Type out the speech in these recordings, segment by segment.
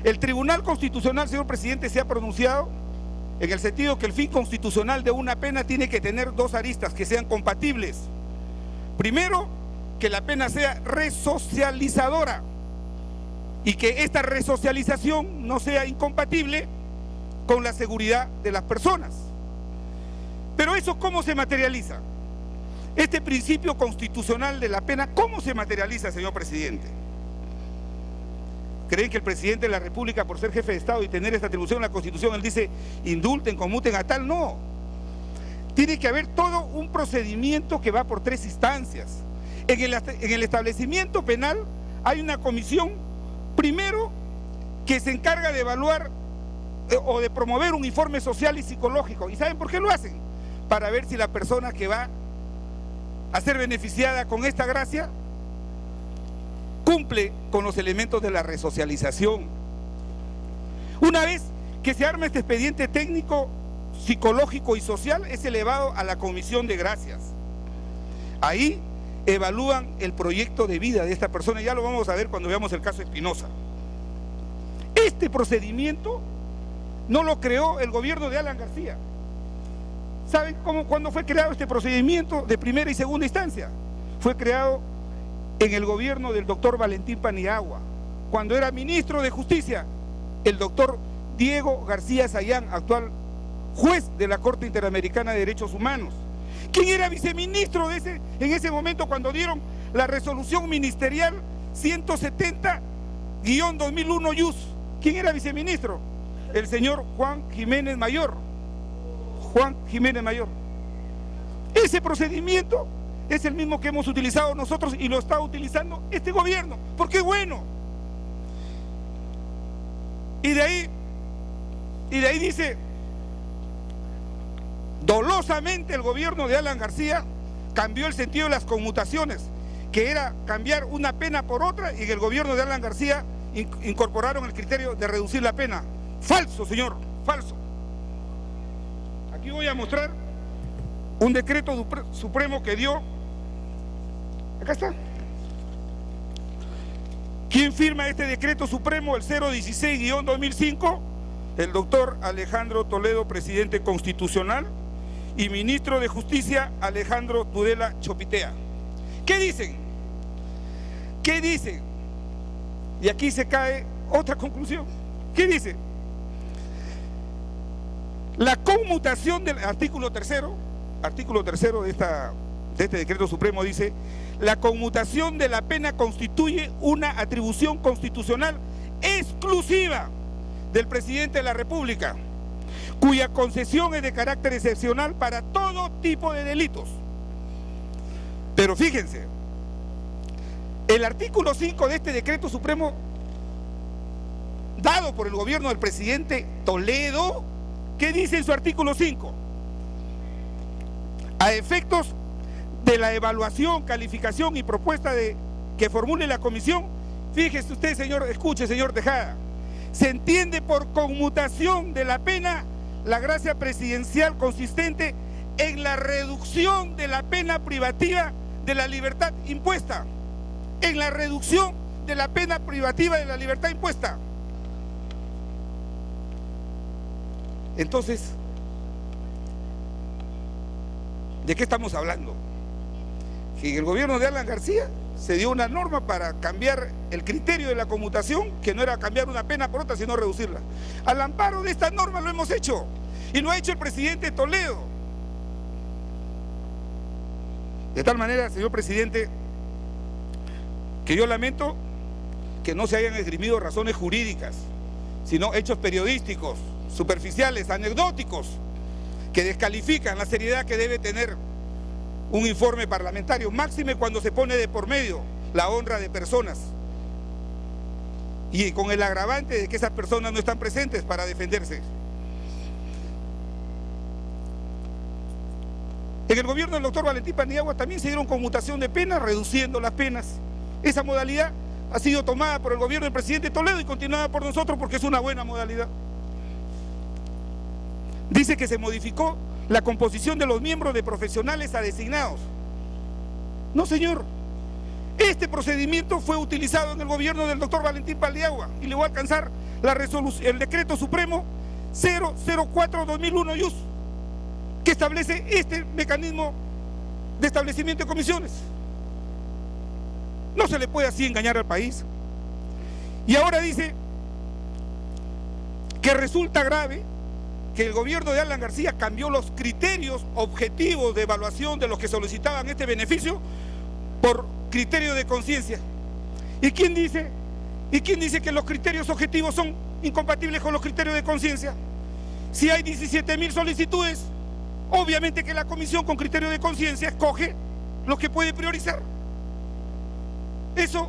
El Tribunal Constitucional, señor presidente, se ha pronunciado en el sentido que el fin constitucional de una pena tiene que tener dos aristas que sean compatibles. Primero, que la pena sea resocializadora y que esta resocialización no sea incompatible con la seguridad de las personas. Pero eso, ¿cómo se materializa? Este principio constitucional de la pena, ¿cómo se materializa, señor presidente? ¿Creen que el presidente de la República, por ser jefe de Estado y tener esta atribución en la Constitución, él dice, indulten, conmuten a tal? No. Tiene que haber todo un procedimiento que va por tres instancias. En el establecimiento penal hay una comisión, primero, que se encarga de evaluar o de promover un informe social y psicológico. ¿Y saben por qué lo hacen? Para ver si la persona que va a ser beneficiada con esta gracia cumple con los elementos de la resocialización. Una vez que se arma este expediente técnico, psicológico y social, es elevado a la comisión de gracias. Ahí evalúan el proyecto de vida de esta persona, ya lo vamos a ver cuando veamos el caso Espinosa. Este procedimiento no lo creó el gobierno de Alan García. ¿Saben cuándo fue creado este procedimiento de primera y segunda instancia? Fue creado en el gobierno del doctor Valentín Paniagua, cuando era ministro de Justicia, el doctor Diego García Sayán, actual juez de la Corte Interamericana de Derechos Humanos. ¿Quién era viceministro en ese momento cuando dieron la resolución ministerial 170-2001 YUS? ¿Quién era viceministro? El señor Juan Jiménez Mayor. Juan Jiménez Mayor. Ese procedimiento es el mismo que hemos utilizado nosotros y lo está utilizando este gobierno, porque es bueno. Y de ahí dice, dolosamente el gobierno de Alan García cambió el sentido de las conmutaciones, que era cambiar una pena por otra, y en el gobierno de Alan García incorporaron el criterio de reducir la pena. Falso, señor, falso. Aquí voy a mostrar un decreto supremo que dio. Acá está. ¿Quién firma este decreto supremo? El 016-2005, el doctor Alejandro Toledo, presidente constitucional, y ministro de Justicia, Alejandro Tudela Chopitea. ¿Qué dicen? ¿Qué dicen? Y aquí se cae otra conclusión. ¿Qué dice? La conmutación del artículo tercero de este decreto supremo dice: la conmutación de la pena constituye una atribución constitucional exclusiva del presidente de la República, cuya concesión es de carácter excepcional para todo tipo de delitos. Pero fíjense, el artículo 5 de este decreto supremo, dado por el gobierno del presidente Toledo, ¿qué dice en su artículo 5? A efectos de la evaluación, calificación y propuesta que formule la comisión, fíjese usted, señor, escuche, señor Tejada, se entiende por conmutación de la pena la gracia presidencial consistente en la reducción de la pena privativa de la libertad impuesta, en la reducción de la pena privativa de la libertad impuesta. Entonces, ¿de qué estamos hablando? Que en el gobierno de Alan García se dio una norma para cambiar el criterio de la conmutación, que no era cambiar una pena por otra, sino reducirla. Al amparo de esta norma lo hemos hecho, y lo ha hecho el presidente Toledo. De tal manera, señor presidente, que yo lamento que no se hayan esgrimido razones jurídicas, sino hechos periodísticos, superficiales, anecdóticos, que descalifican la seriedad que debe tener un informe parlamentario, máxime cuando se pone de por medio la honra de personas, y con el agravante de que esas personas no están presentes para defenderse. En el gobierno del doctor Valentín Paniagua también se dieron conmutación de penas, reduciendo las penas. Esa modalidad ha sido tomada por el gobierno del presidente Toledo y continuada por nosotros porque es una buena modalidad. Dice que se modificó la composición de los miembros de profesionales a designados. No, señor. Este procedimiento fue utilizado en el gobierno del doctor Valentín Paniagua y le voy a alcanzar el decreto supremo 004/2001 IUS, que establece este mecanismo de establecimiento de comisiones. No se le puede así engañar al país. Y ahora dice que resulta grave que el gobierno de Alan García cambió los criterios objetivos de evaluación de los que solicitaban este beneficio por criterio de conciencia. ¿Y quién dice que los criterios objetivos son incompatibles con los criterios de conciencia? Si hay 17.000 solicitudes, obviamente que la comisión con criterio de conciencia escoge los que puede priorizar. Eso,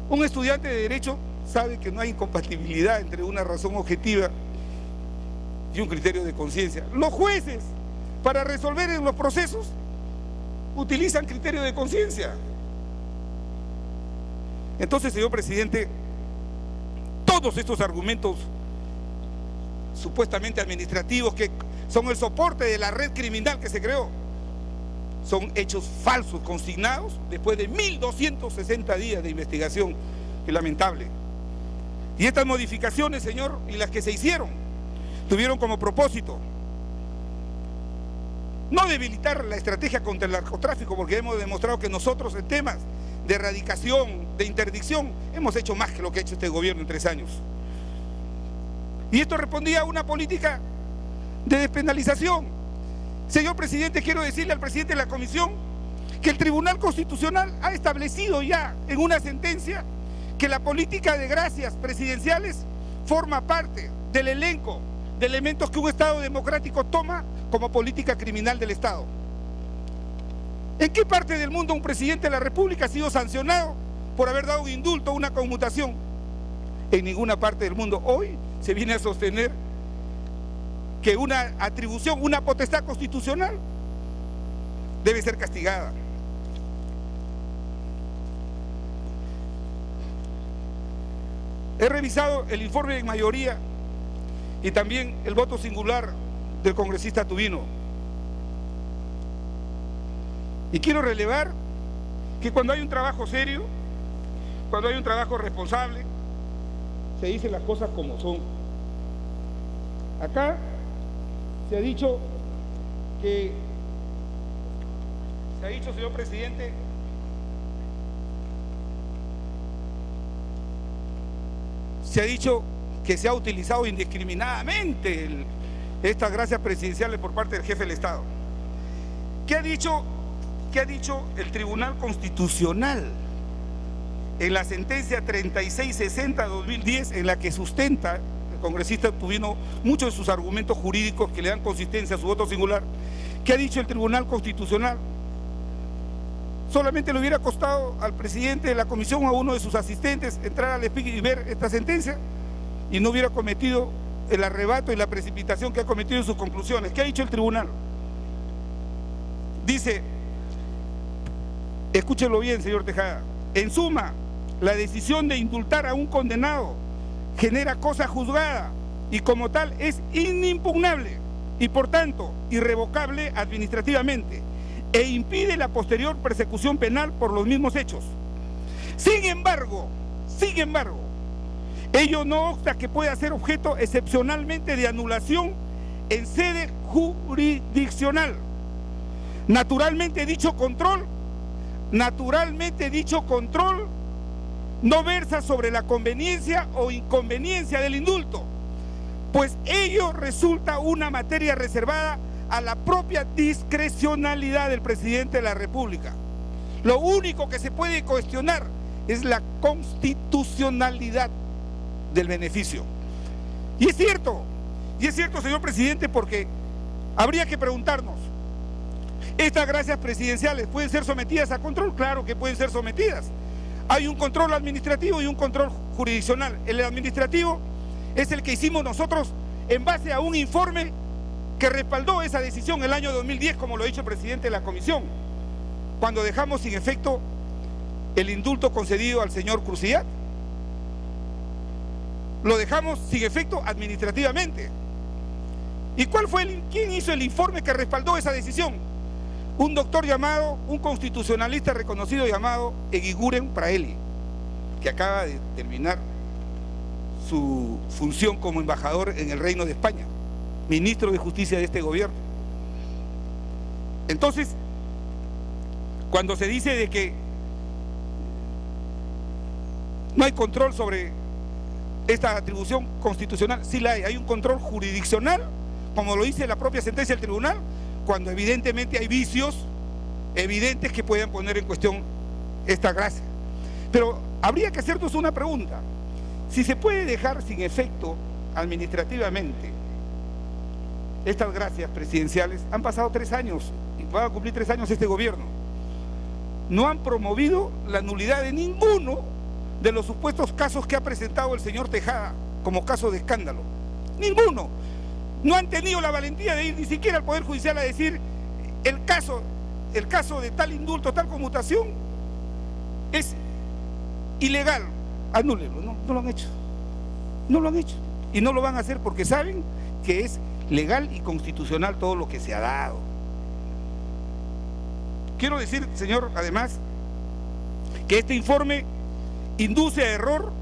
un estudiante de Derecho sabe que no hay incompatibilidad entre una razón objetiva y un criterio de conciencia. Los jueces, para resolver en los procesos, utilizan criterio de conciencia. Entonces, señor presidente, todos estos argumentos supuestamente administrativos que son el soporte de la red criminal que se creó, son hechos falsos, consignados después de 1.260 días de investigación. Qué lamentable. Y estas modificaciones, señor, y las que se hicieron, tuvieron como propósito no debilitar la estrategia contra el narcotráfico, porque hemos demostrado que nosotros en temas de erradicación, de interdicción, hemos hecho más que lo que ha hecho este gobierno en 3 años. Y esto respondía a una política de despenalización. Señor presidente, quiero decirle al presidente de la comisión que el Tribunal Constitucional ha establecido ya en una sentencia que la política de gracias presidenciales forma parte del elenco de elementos que un Estado democrático toma como política criminal del Estado. ¿En qué parte del mundo un presidente de la República ha sido sancionado por haber dado un indulto o una conmutación? En ninguna parte del mundo. Hoy se viene a sostener que una atribución, una potestad constitucional debe ser castigada. He revisado el informe en mayoría y también el voto singular del congresista Tubino. Y quiero relevar que cuando hay un trabajo serio, cuando hay un trabajo responsable, se dicen las cosas como son. Acá se ha dicho, señor presidente, se ha dicho que se ha utilizado indiscriminadamente estas gracias presidenciales por parte del jefe del Estado. ¿Qué ha dicho el Tribunal Constitucional en la sentencia 3660/2010, en la que sustenta el congresista Tubino muchos de sus argumentos jurídicos que le dan consistencia a su voto singular? ¿Qué ha dicho el Tribunal Constitucional? Solamente le hubiera costado al presidente de la comisión o a uno de sus asistentes entrar al speaker y ver esta sentencia y no hubiera cometido el arrebato y la precipitación que ha cometido en sus conclusiones. ¿Qué ha dicho el tribunal? Dice, escúchelo bien, señor Tejada, en suma, la decisión de indultar a un condenado genera cosa juzgada y como tal es inimpugnable y por tanto irrevocable administrativamente e impide la posterior persecución penal por los mismos hechos. Sin embargo, ello no obsta que pueda ser objeto excepcionalmente de anulación en sede jurisdiccional. Naturalmente dicho control no versa sobre la conveniencia o inconveniencia del indulto, pues ello resulta una materia reservada a la propia discrecionalidad del presidente de la República. Lo único que se puede cuestionar es la constitucionalidad del beneficio. Y es cierto, señor presidente, porque habría que preguntarnos, ¿estas gracias presidenciales pueden ser sometidas a control? Claro que pueden ser sometidas. Hay un control administrativo y un control jurisdiccional. El administrativo es el que hicimos nosotros en base a un informe que respaldó esa decisión el año 2010, como lo ha dicho el presidente de la comisión, cuando dejamos sin efecto el indulto concedido al señor Cruciat. Lo dejamos sin efecto administrativamente. ¿Y quién hizo el informe que respaldó esa decisión? Un doctor llamado, un constitucionalista reconocido llamado Eguiguren Praeli, que acaba de terminar su función como embajador en el Reino de España, ministro de Justicia de este gobierno. Entonces, cuando se dice de que no hay control sobre esta atribución constitucional, sí la hay. Hay un control jurisdiccional, como lo dice la propia sentencia del tribunal, cuando evidentemente hay vicios evidentes que puedan poner en cuestión esta gracia. Pero habría que hacernos una pregunta: si se puede dejar sin efecto administrativamente estas gracias presidenciales. Han pasado 3 años y van a cumplir 3 años este gobierno. No han promovido la nulidad de ninguno de los supuestos casos que ha presentado el señor Tejada como caso de escándalo. Ninguno. No han tenido la valentía de ir ni siquiera al Poder Judicial a decir el caso de tal indulto, tal conmutación es ilegal, anúlenlo. No lo han hecho. No lo han hecho. Y no lo van a hacer porque saben que es legal y constitucional todo lo que se ha dado. Quiero decir, señor, además, que este informe induce a error,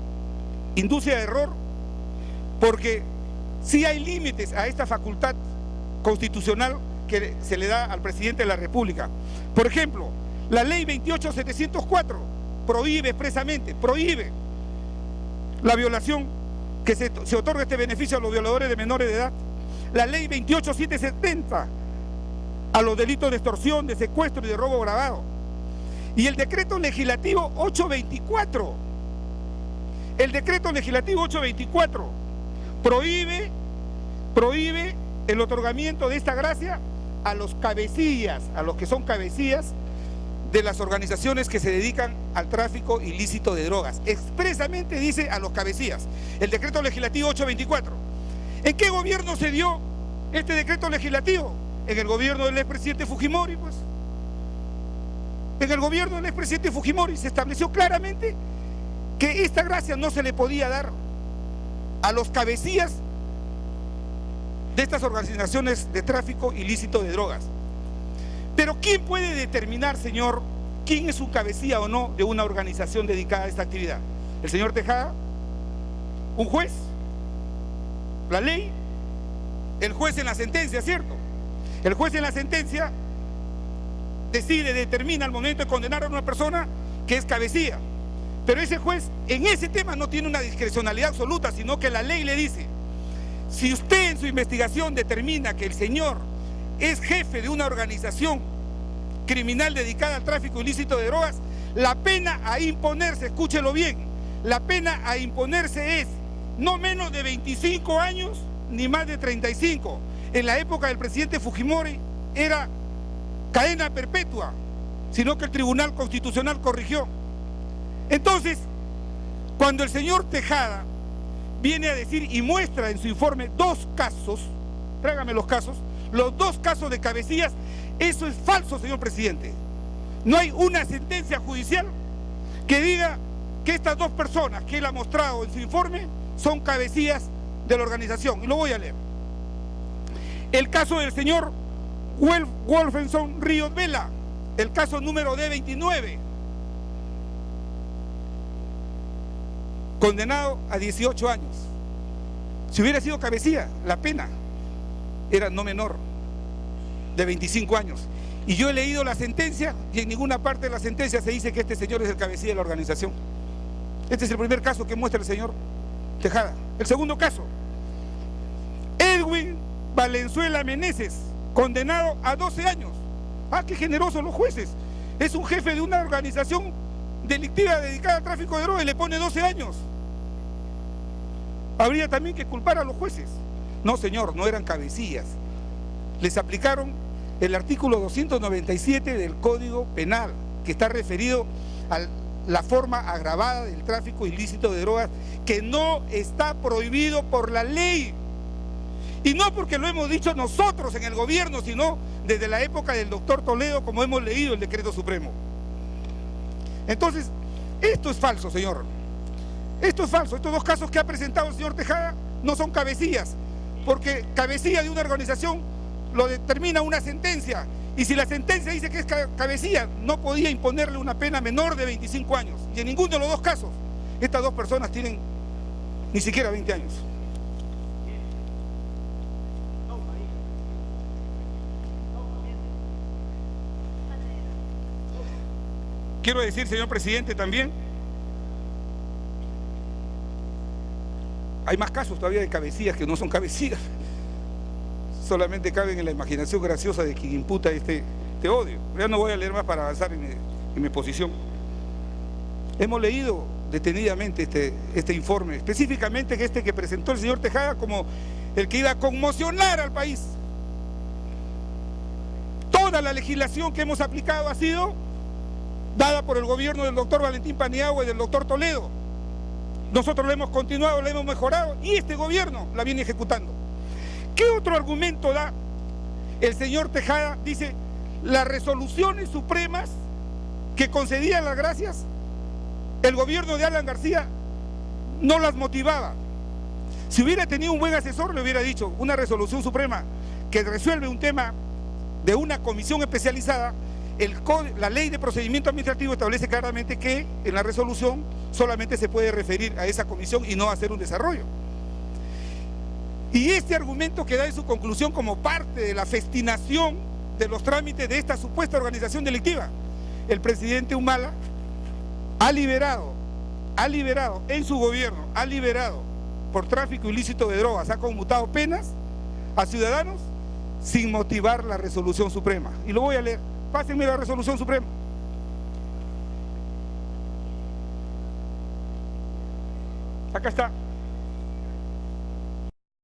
porque sí hay límites a esta facultad constitucional que se le da al presidente de la República. Por ejemplo, la ley 28.704 prohíbe expresamente, la violación, que se otorga este beneficio a los violadores de menores de edad. La ley 28.770 a los delitos de extorsión, de secuestro y de robo agravado. Y el decreto legislativo 824, prohíbe el otorgamiento de esta gracia a los cabecillas, a los que son cabecillas de las organizaciones que se dedican al tráfico ilícito de drogas. Expresamente dice a los cabecillas, el decreto legislativo 824. ¿En qué gobierno se dio este decreto legislativo? En el gobierno del expresidente Fujimori, pues. En el gobierno del expresidente Fujimori se estableció claramente que esta gracia no se le podía dar a los cabecillas de estas organizaciones de tráfico ilícito de drogas. Pero ¿quién puede determinar, señor, quién es un cabecilla o no de una organización dedicada a esta actividad? ¿El señor Tejada? ¿Un juez? ¿La ley? El juez en la sentencia, ¿cierto? El juez en la sentencia decide, determina al momento de condenar a una persona que es cabecilla. Pero ese juez en ese tema no tiene una discrecionalidad absoluta, sino que la ley le dice: si usted en su investigación determina que el señor es jefe de una organización criminal dedicada al tráfico ilícito de drogas, la pena a imponerse, escúchelo bien, la pena a imponerse es no menos de 25 años ni más de 35. En la época del presidente Fujimori era cadena perpetua, sino que el Tribunal Constitucional corrigió. Entonces, cuando el señor Tejada viene a decir y muestra en su informe 2 casos, tráigame los casos, los 2 casos de cabecillas, eso es falso, señor presidente. No hay una sentencia judicial que diga que estas 2 personas que él ha mostrado en su informe son cabecillas de la organización. Y lo voy a leer. El caso del señor Wolfenson Ríos Vela, el caso número D29, condenado a 18 años. Si hubiera sido cabecilla, la pena era no menor de 25 años. Y yo he leído la sentencia y en ninguna parte de la sentencia se dice que este señor es el cabecilla de la organización. Este es el primer caso que muestra el señor Tejada. El segundo caso, Edwin Valenzuela Meneses, condenado a 12 años. Ah, qué generosos los jueces. Es un jefe de una organización delictiva dedicada al tráfico de drogas y le pone 12 años. Habría también que culpar a los jueces. No, señor, no eran cabecillas. Les aplicaron el artículo 297 del Código Penal, que está referido a la forma agravada del tráfico ilícito de drogas, que no está prohibido por la ley. Y no porque lo hemos dicho nosotros en el gobierno, sino desde la época del doctor Toledo, como hemos leído el decreto supremo. Entonces, esto es falso, señor. Esto es falso. Estos 2 casos que ha presentado el señor Tejada no son cabecillas, porque cabecilla de una organización lo determina una sentencia. Y si la sentencia dice que es cabecilla, no podía imponerle una pena menor de 25 años. Y en ninguno de los 2 casos, estas 2 personas tienen ni siquiera 20 años. Quiero decir, señor presidente, también, hay más casos todavía de cabecillas que no son cabecillas, solamente caben en la imaginación graciosa de quien imputa este odio. Ya no voy a leer más para avanzar en mi posición. Hemos leído detenidamente este informe, específicamente que presentó el señor Tejada como el que iba a conmocionar al país. Toda la legislación que hemos aplicado ha sido dada por el gobierno del doctor Valentín Paniagua y del doctor Toledo. Nosotros la hemos continuado, la hemos mejorado y este gobierno la viene ejecutando. ¿Qué otro argumento da el señor Tejada? Dice, las resoluciones supremas que concedían las gracias, el gobierno de Alan García no las motivaba. Si hubiera tenido un buen asesor, le hubiera dicho, una resolución suprema que resuelve un tema de una comisión especializada, la ley de procedimiento administrativo establece claramente que en la resolución solamente se puede referir a esa comisión y no hacer un desarrollo. Y este argumento que da en su conclusión como parte de la festinación de los trámites de esta supuesta organización delictiva, el presidente Humala ha liberado en su gobierno, ha liberado por tráfico ilícito de drogas, ha conmutado penas a ciudadanos sin motivar la resolución suprema. Y lo voy a leer. Pásenme la resolución suprema. Acá está.